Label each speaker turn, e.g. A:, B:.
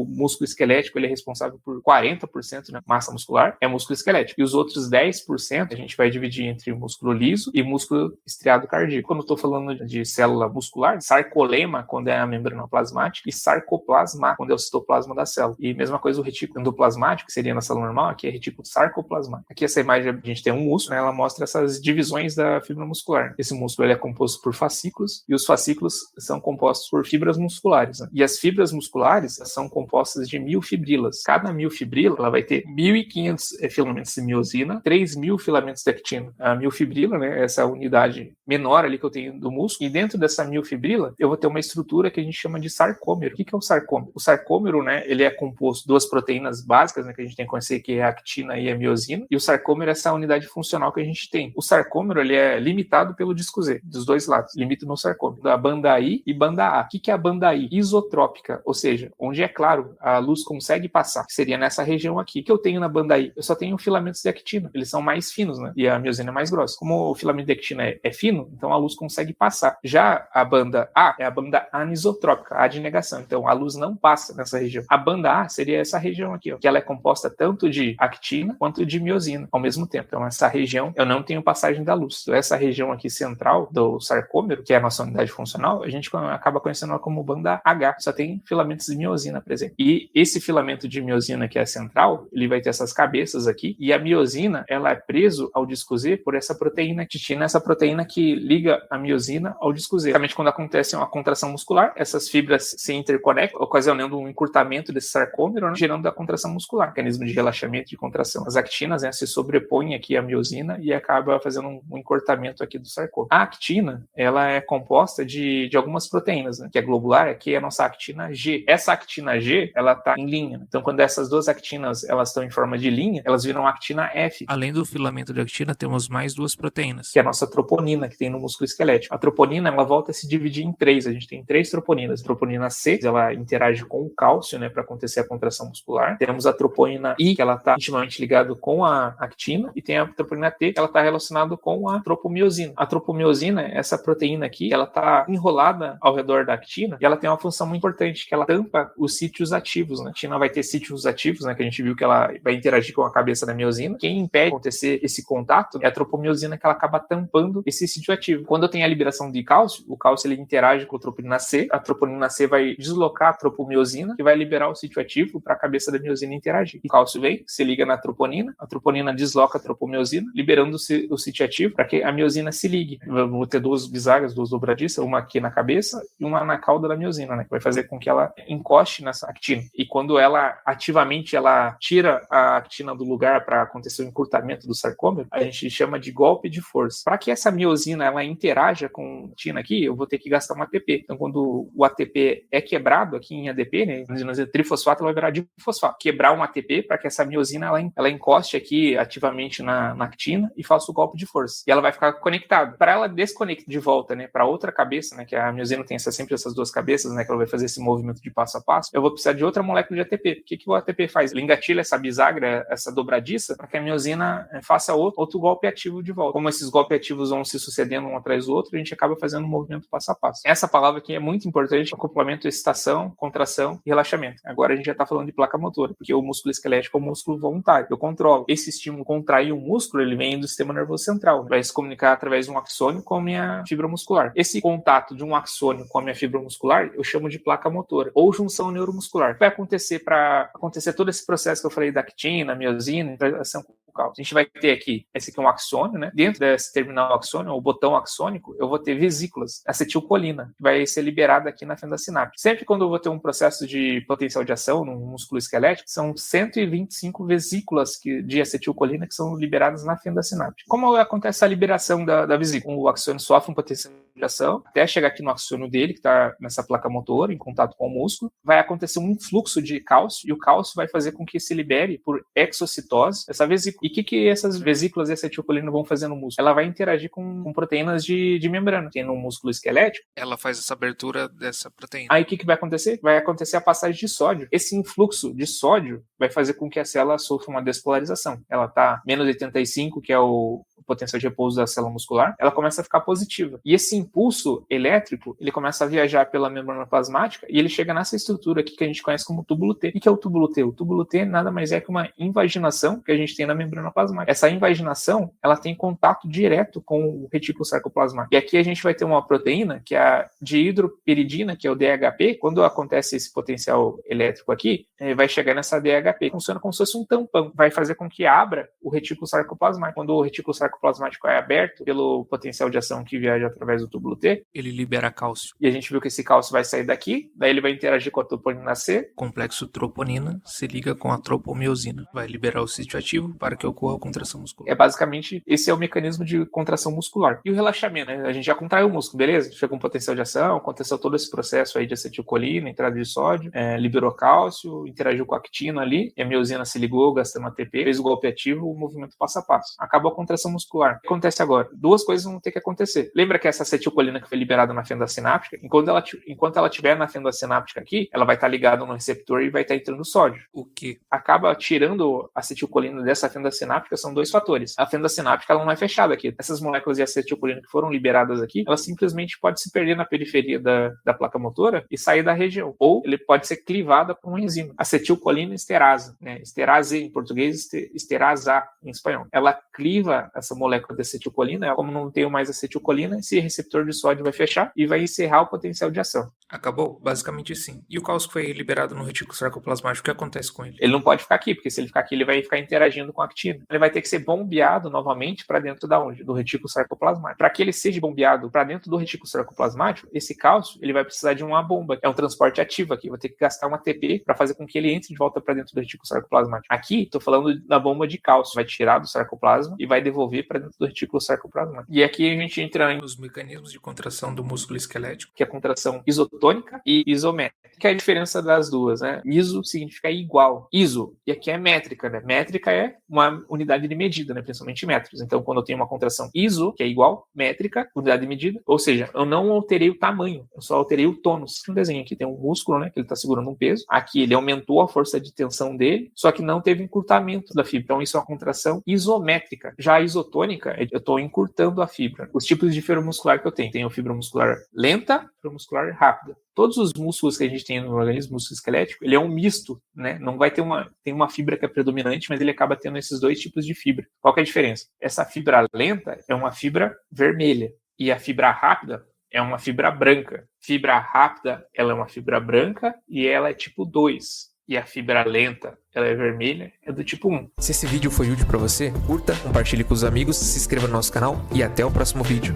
A: o músculo esquelético ele é responsável por 40% da massa muscular, é músculo esquelético. E os outros 10% a gente vai dividir entre músculo liso e músculo estriado cardíaco. Quando eu estou falando de célula muscular, sarcolema, quando é a membrana plasmática, e sarcoplasma, quando é o citoplasma da célula. E mesma coisa o retículo endoplasmático, que seria na célula normal, aqui é retículo sarcoplasmático. Aqui essa imagem a gente tem um músculo, né, ela mostra essas divisões da fibra muscular. Esse músculo ele é composto por fascículos, e os fascículos são compostos por fibras musculares, né? E as fibras musculares são compostas de miofibrilas. Cada miofibrila ela vai ter 1.500 filamentos de miosina, 3.000 filamentos de actina. A miofibrila, né, essa unidade menor ali que eu tenho do músculo, e dentro dessa miofibrila eu vou ter uma estrutura que a gente chama de sarcômero. O que é o sarcômero? O sarcômero, né, ele é composto de duas proteínas básicas, né, que a gente tem que conhecer, que é a actina e a miosina, e o sarcômero é essa unidade funcional que a gente tem. O sarcômero ele é limitado pelo disco Z, dos dois lados, limita no sarcômero, da banda I e banda A. O que é a banda I? Isotrópica, ou seja, onde é claro, a luz consegue passar, que seria nessa região aqui. O que eu tenho na banda I? Eu só tenho filamentos de actina, eles são mais finos, né, e a miosina é mais grossa. Como o filamento de actina é fino, então a luz consegue passar. Já a banda A é a banda anisotrópica, A de negação, então a luz não passa nessa região. A banda A seria essa região aqui, ó, que ela é composta tanto de actina quanto de miosina ao mesmo tempo. Então essa região eu não tenho passagem da luz. Então, essa região aqui central do sarcômero, que é a nossa unidade funcional, a gente acaba conhecendo ela como banda H, só tem filamentos de miosina presente. E esse filamento de miosina que é central, ele vai ter essas cabeças aqui, e a miosina, ela é preso ao disco Z por essa proteína titina, essa proteína que liga a miosina ao disco Z. Realmente, quando acontece uma contração muscular, essas fibras se interconectam, ocasionando um encurtamento desse sarcômero, né, gerando a contração muscular, mecanismo de relaxamento e de contração. As actinas, né, se sobrepõem aqui à miosina e acaba fazendo um encurtamento aqui do sarcômero. A actina, ela é composta de algumas proteínas, né, que é globular, aqui é a nossa actina G. Essa actina G, ela está em linha. Então, quando essas duas actinas elas estão em forma de linha, elas viram actina F.
B: Além do filamento de actina, temos mais duas proteínas,
A: que é a nossa troponina, que tem no músculo esquelético. A troponina, ela volta a se dividir em três. A gente tem 3 troponinas. A troponina C, ela interage com o cálcio, né, para acontecer a contração muscular. Temos a troponina I, que ela está intimamente ligada com a actina. E tem a troponina T, que ela está relacionada com a tropomiosina. A tropomiosina, essa proteína aqui, ela está enrolada ao redor da actina e ela tem uma função muito importante, que ela tampa os sítios ativos, né? A actina vai ter sítios ativos, né, que a gente viu que ela vai interagir com a cabeça da miosina. Quem impede de acontecer esse contato é a tropomiosina, que ela acaba tampando esse sítio ativo. Quando eu tenho a liberação de cálcio, o cálcio ele interage com a troponina C, a troponina C vai deslocar a tropomiosina, que vai liberar o sítio ativo para a cabeça da miosina interagir. O cálcio vem, se liga na troponina, a troponina desloca a tropomiosina, liberando o sítio ativo para que a miosina se ligue. Eu vou ter duas bisagas, duas dobradiças, uma aqui na cabeça e uma na cauda da miosina, né, que vai fazer com que ela encoste nessa actina. E quando ela ativamente ela tira a actina do lugar para acontecer o encurtamento do sarcômero, a gente chama de golpe de força. Para que essa miosina ela interaja com a actina aqui, eu vou ter que gastar um ATP. Então, quando o ATP é quebrado aqui em ADP, né, trifosfato, ela vai virar difosfato. Quebrar um ATP para que essa miosina ela encoste aqui ativamente na actina e faça o golpe de força. E ela vai ficar conectada. Para ela desconectar de volta, né, para outra cabeça, né, que a miosina tem sempre essas duas cabeças, né, que ela vai fazer esse movimento de passo a passo, eu vou precisar de outra molécula de ATP. O que o ATP faz? Ele engatilha essa bisagra, essa dobradiça, para que a miosina faça outro golpe ativo de volta. Como esses golpes ativos vão se sucedendo um atrás do outro, a gente acaba fazendo um movimento passo a passo. Essa palavra aqui é muito importante, acoplamento, excitação, contração e relaxamento. Agora a gente já está falando de placa motora, porque o músculo esquelético é um músculo voluntário. Eu controlo. Esse estímulo contrair o músculo, ele vem do sistema nervoso central. Vai se comunicar através de um axônio com a minha fibra muscular. Esse contato de um axônio com a minha fibra muscular, eu chamo de placa motora, ou junção neuromuscular. Vai acontecer para acontecer todo esse processo que eu falei da actina, miosina, interação com o cálcio. A gente vai ter aqui, esse aqui é um axônio, né? Dentro desse terminal axônio, o botão axônico, eu vou ter vesículas, acetilcolina, que vai ser liberada aqui na fenda sináptica. Sempre quando eu vou ter um processo de potencial de ação no músculo esquelético, são 125 vesículas de acetilcolina que são liberadas na fenda sináptica. Como acontece a liberação da vesícula? O axônio sofre um potencial de ação, até chegar aqui no axônio dele, que está nessa placa motora, em contato com o músculo, vai acontecer um influxo de cálcio, e o cálcio vai fazer com que se libere por exocitose essa vesícula. E o que essas vesículas de acetilcolina vão fazer no músculo? Ela vai interagir com proteínas de membrana. Tem no músculo esquelético.
B: Ela faz essa abertura dessa proteína.
A: Aí o que vai acontecer? Vai acontecer a passagem de sódio. Esse influxo de sódio vai fazer com que a célula sofra uma despolarização. Ela está menos 85, que é o o potencial de repouso da célula muscular, ela começa a ficar positiva. E esse impulso elétrico, ele começa a viajar pela membrana plasmática e ele chega nessa estrutura aqui que a gente conhece como túbulo T. O que é o túbulo T? O túbulo T nada mais é que uma invaginação que a gente tem na membrana plasmática. Essa invaginação, ela tem contato direto com o retículo sarcoplasmático. E aqui a gente vai ter uma proteína, que é a dihidropiridina, que é o DHP. Quando acontece esse potencial elétrico aqui, vai chegar nessa DHP. Funciona como se fosse um tampão. Vai fazer com que abra o retículo sarcoplasmático. Quando o retículo sarcoplasmático é aberto pelo potencial de ação que viaja através do túbulo T,
B: ele libera cálcio.
A: E a gente viu que esse cálcio vai sair daqui, daí ele vai interagir com a troponina C.
B: O complexo troponina se liga com a tropomiosina. Vai liberar o sítio ativo para que ocorra a contração muscular.
A: Basicamente, esse é o mecanismo de contração muscular. E o relaxamento, né? A gente já contraiu o músculo, beleza? Chegou um potencial de ação, aconteceu todo esse processo aí de acetilcolina, entrada de sódio, liberou cálcio, interagiu com a actina ali, e a miosina se ligou, gastando ATP, fez o golpe ativo, o movimento passo a passo. Acabou a contração muscular. O que acontece agora? Duas coisas vão ter que acontecer. Lembra que essa acetilcolina que foi liberada na fenda sináptica, enquanto ela estiver na fenda sináptica aqui, ela vai estar ligada no receptor e vai estar entrando sódio.
B: O que
A: acaba tirando a acetilcolina dessa fenda sináptica são dois fatores. A fenda sináptica ela não é fechada aqui. Essas moléculas de acetilcolina que foram liberadas aqui, elas simplesmente podem se perder na periferia da placa motora e sair da região. Ou ele pode ser clivada por um enzima. Acetilcolina esterase, né? Esterase em português, esterasa em espanhol. Ela cliva essa molécula de acetilcolina, como não tem mais acetilcolina, esse receptor de sódio vai fechar e vai encerrar o potencial de ação.
B: Acabou? Basicamente sim. E o cálcio que foi liberado no retículo sarcoplasmático, o que acontece com ele?
A: Ele não pode ficar aqui, porque se ele ficar aqui, ele vai ficar interagindo com a actina. Ele vai ter que ser bombeado novamente para dentro da onde? Do retículo sarcoplasmático. Para que ele seja bombeado para dentro do retículo sarcoplasmático, esse cálcio ele vai precisar de uma bomba. É um transporte ativo aqui. Vou ter que gastar uma ATP para fazer com que ele entre de volta para dentro do retículo sarcoplasmático. Aqui, estou falando da bomba de cálcio. Vai tirar do sarcoplasma e vai devolver para dentro do retículo sarcoplasmático. E aqui a gente entra
B: nos mecanismos de contração do músculo esquelético,
A: que é a contração isotônica e isométrica. Que é a diferença das duas, né? Iso significa igual. Iso, e aqui é métrica, né? Métrica é uma unidade de medida, né? Principalmente metros. Então, quando eu tenho uma contração iso, que é igual, métrica, unidade de medida, ou seja, eu não alterei o tamanho, eu só alterei o tônus. No desenho aqui tem um músculo, né? Que ele está segurando um peso. Aqui ele aumentou a força de tensão dele, só que não teve encurtamento da fibra. Então, isso é uma contração isométrica. Já a isotônica, eu estou encurtando a fibra. Os tipos de fibra muscular que eu tenho. Tenho fibra muscular lenta, fibra muscular rápida. Todos os músculos que a gente tem no organismo, músculo esquelético, ele é um misto, né? Não vai ter tem uma fibra que é predominante, mas ele acaba tendo esses dois tipos de fibra. Qual que é a diferença? Essa fibra lenta é uma fibra vermelha e a fibra rápida é uma fibra branca. Fibra rápida, ela é uma fibra branca e ela é tipo 2. E a fibra lenta, ela é vermelha, é do tipo 1.
C: Se esse vídeo foi útil para você, curta, compartilhe com os amigos, se inscreva no nosso canal e até o próximo vídeo.